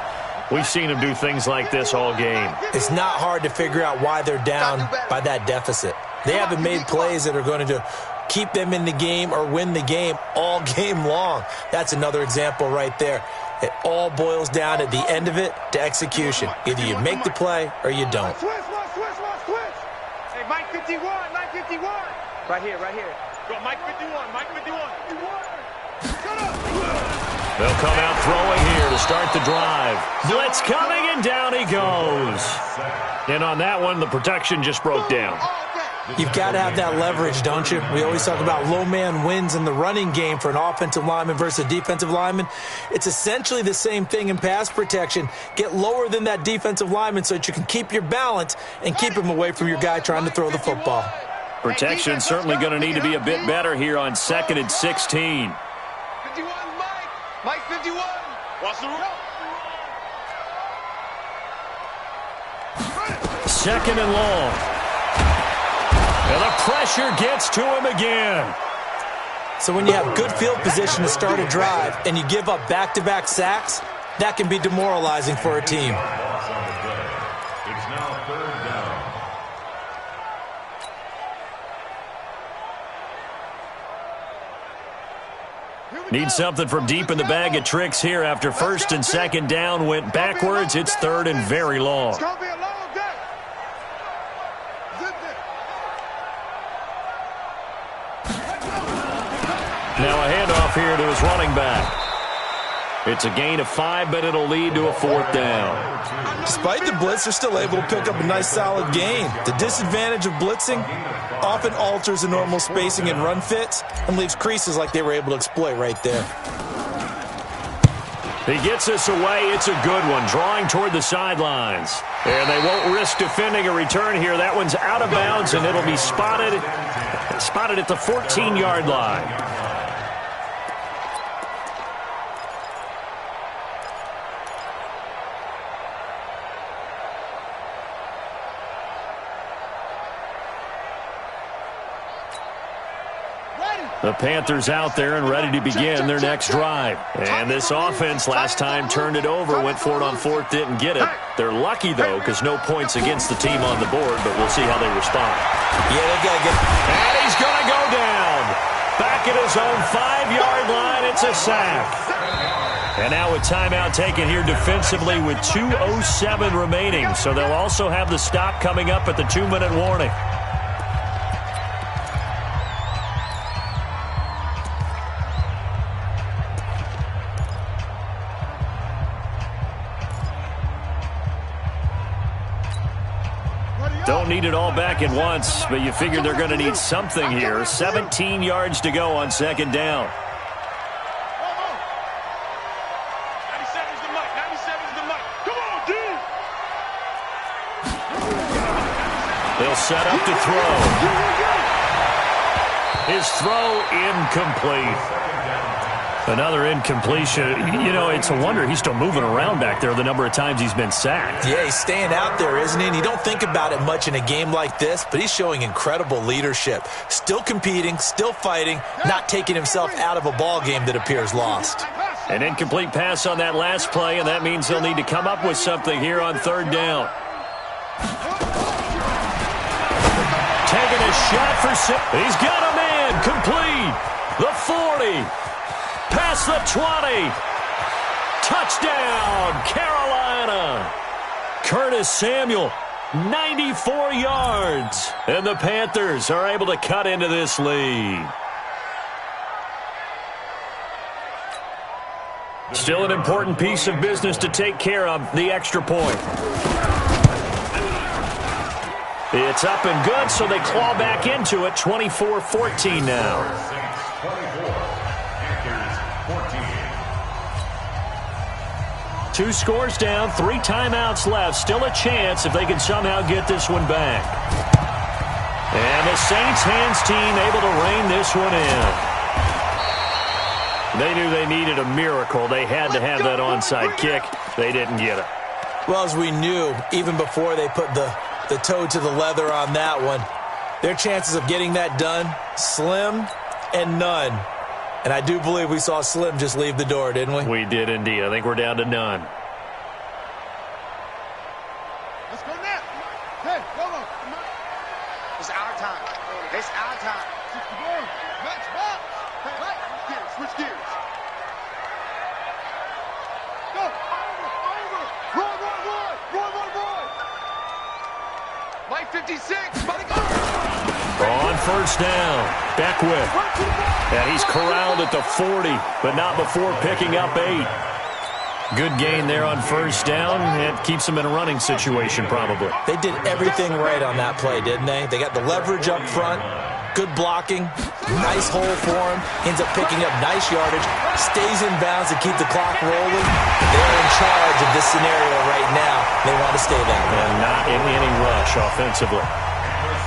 we've seen him do things like this all game. It's not hard to figure out why they're down by that deficit. They haven't made plays that are going to keep them in the game or win the game all game long. That's another example right there. It all boils down at the end of it to execution. Either you make the play or you don't. Hey, Mike 51, Mike 51. Right here, right here. Go, Mike 51, Mike 51. They'll come out throwing here to start the drive. Blitz coming, and down he goes. And on that one, the protection just broke down. You've got to have that leverage, don't you? We always talk about low man wins in the running game for an offensive lineman versus a defensive lineman. It's essentially the same thing in pass protection. Get lower than that defensive lineman so that you can keep your balance and keep him away from your guy trying to throw the football. Protection certainly going to need to be a bit better here on 2nd and 16. 51, Mike. Mike 51. Watch the roll. 2nd and long. And the pressure gets to him again. So when you have good field position to start a drive and you give up back-to-back sacks, that can be demoralizing for a team. It's now 3rd down. Need something from deep in the bag of tricks here after 1st and 2nd down went backwards. It's 3rd and very long. It's going to be a long day. Now a handoff here to his running back. It's a gain of 5, but it'll lead to a 4th down. Despite the blitz, they're still able to pick up a nice solid gain. The disadvantage of blitzing often alters the normal spacing and run fits and leaves creases like they were able to exploit right there. He gets this away. It's a good one, drawing toward the sidelines. And they won't risk defending a return here. That one's out of bounds, and it'll be spotted at the 14-yard line. The Panthers out there and ready to begin their next drive. And this offense last time turned it over, went for it on fourth, didn't get it. They're lucky, though, because no points against the team on the board, but we'll see how they respond. Yeah, they got to get... And he's going to go down. Back at his own 5-yard line, it's a sack. And now a timeout taken here defensively with 2:07 remaining. So they'll also have the stop coming up at the 2-minute warning. Don't need it all back at once, but you figure they're going to need something here. 17 yards to go on second down. 97's the mic. 97's the mic. Come on, D. They'll set up to throw. His throw incomplete. Another incompletion. You know, it's a wonder he's still moving around back there the number of times he's been sacked. Yeah, he's staying out there, isn't he? And you don't think about it much in a game like this, but he's showing incredible leadership. Still competing, still fighting, not taking himself out of a ball game that appears lost. An incomplete pass on that last play, and that means they'll need to come up with something here on third down. Taking a shot for six. He's got a man complete. The 40. Past the 20. Touchdown, Carolina. Curtis Samuel, 94 yards. And the Panthers are able to cut into this lead. Still an important piece of business to take care of, the extra point. It's up and good, so they claw back into it, 24-14 now. 2 scores down, 3 timeouts left. Still a chance if they can somehow get this one back. And the Saints hands team able to rein this one in. They knew they needed a miracle. They had to have that onside kick. They didn't get it. Well, as we knew, even before they put the toe to the leather on that one, their chances of getting that done, slim and none. And I do believe we saw Slim just leave the door, didn't we? We did indeed. I think we're down to none. Let's go now. Hey, go on. It's our time. It's our time. Match box. Hey, switch gears. Go. Over. Roy. Mike 56. Buddy, go. On first down, Beckwith. And he's corralled at the 40, but not before picking up 8. Good gain there on first down. It keeps them in a running situation, probably. They did everything right on that play, didn't they? They got the leverage up front, good blocking, nice hole for him, ends up picking up nice yardage, stays in bounds to keep the clock rolling. They're in charge of this scenario right now. They want to stay that way. And not in any rush offensively.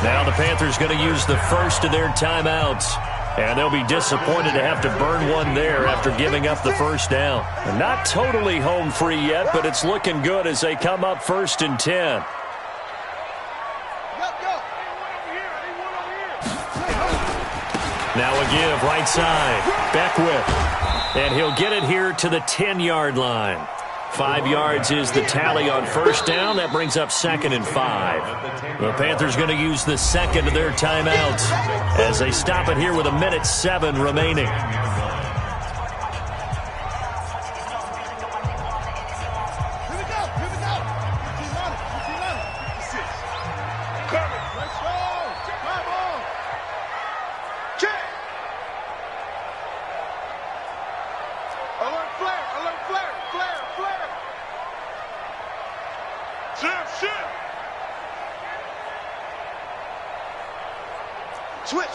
Now the Panthers going to use the first of their timeouts. And they'll be disappointed to have to burn one there after giving up the first down. And not totally home free yet, but it's looking good as they come up 1st and 10. Now a give right side. Beckwith. And he'll get it here to the 10-yard line. 5 yards is the tally on first down. That brings up 2nd and 5. The Panthers going to use the second of their timeouts as they stop it here with 1:07 remaining. Switch.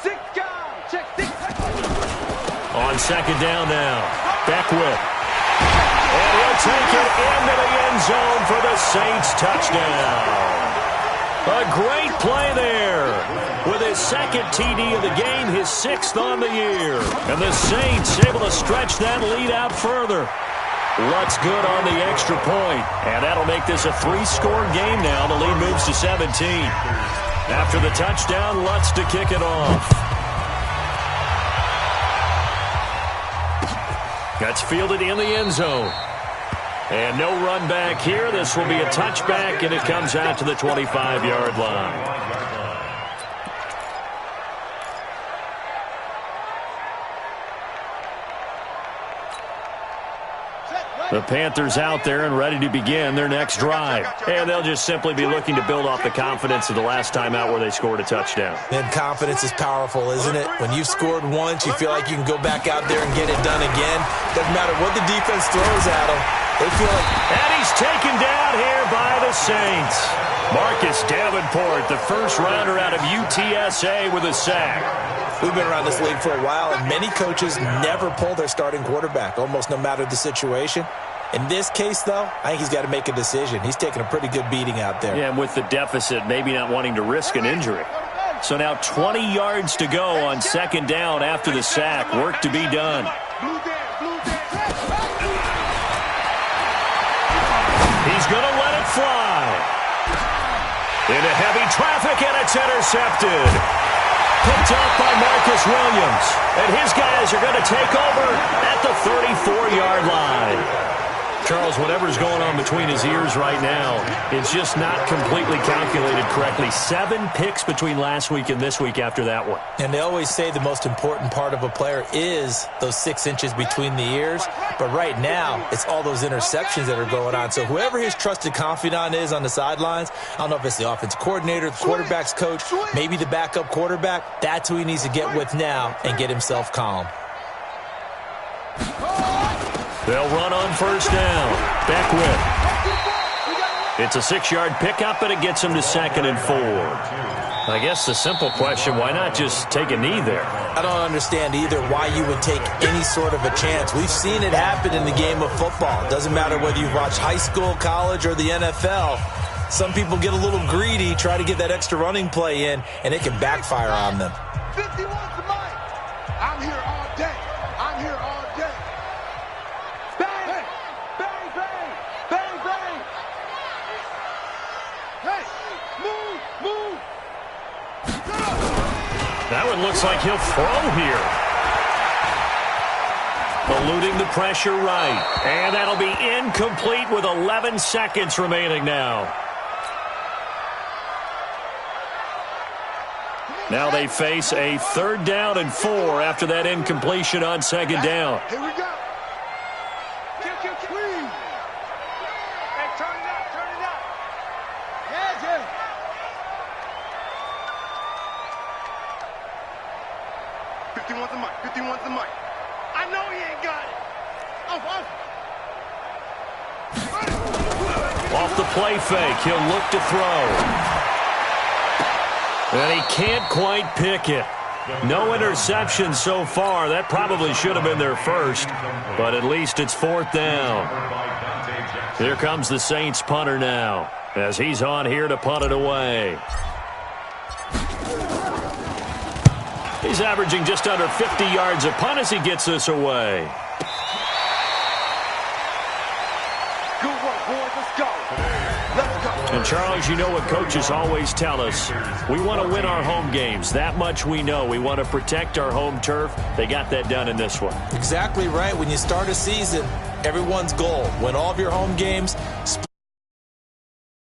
Six guys. Check 6. On second down now. Beckwith. And he'll take it into the end zone for the Saints touchdown. A great play there. With his 2nd TD of the game, his 6th on the year. And the Saints able to stretch that lead out further. Lutz good on the extra point, and that'll make this a 3-score game now. The lead moves to 17. After the touchdown, Lutz to kick it off. That's fielded in the end zone. And no run back here. This will be a touchback, and it comes out to the 25-yard line. The Panthers out there and ready to begin their next drive. And they'll just simply be looking to build off the confidence of the last time out where they scored a touchdown. And confidence is powerful, isn't it? When you've scored once, you feel like you can go back out there and get it done again. Doesn't matter what the defense throws at them. They feel like... And he's taken down here by the Saints. Marcus Davenport, the first rounder out of UTSA with a sack. We've been around this league for a while, and many coaches never pull their starting quarterback, almost no matter the situation. In this case, though, I think he's got to make a decision. He's taking a pretty good beating out there. Yeah, and with the deficit, maybe not wanting to risk an injury. So now 20 yards to go on second down after the sack. Work to be done. He's going to let it fly. Into heavy traffic, and it's intercepted. Picked up by Marcus Williams. And his guys are going to take over at the 34-yard line. Charles, whatever's going on between his ears right now, it's just not completely calculated correctly. 7 picks between last week and this week after that one. And they always say the most important part of a player is those 6 inches between the ears. But right now, it's all those interceptions that are going on. So whoever his trusted confidant is on the sidelines, I don't know if it's the offensive coordinator, the quarterback's coach, maybe the backup quarterback, that's who he needs to get with now and get himself calm. They'll run on first down. Beckwith. It's a 6-yard pickup, and it gets him to 2nd and 4. I guess the simple question, why not just take a knee there? I don't understand either why you would take any sort of a chance. We've seen it happen in the game of football. It doesn't matter whether you've watched high school, college, or the NFL. Some people get a little greedy, try to get that extra running play in, and it can backfire on them. 51 to Mike. I'm here all day. I'm here all day. Bang! Bang, bang! Bang, bang! Hey! Move! That one looks like he'll throw here. Eluding the pressure right. And that'll be incomplete with 11 seconds remaining now. Now they face a 3rd down and 4 after that incompletion on 2nd down. Here we go. Kill, please. Hey, turn it up. Yeah. 51 to Mike. I know he ain't got it. Off the play fake, he'll look to throw. And he can't quite pick it. No interception so far. That probably should have been their first, but at least it's 4th down. Here comes the Saints punter now, as he's on here to punt it away. He's averaging just under 50 yards a punt as he gets this away. Good work, boys. Let's go. And, Charles, you know what coaches always tell us. We want to win our home games. That much we know. We want to protect our home turf. They got that done in this one. Exactly right. When you start a season, everyone's goal, win all of your home games,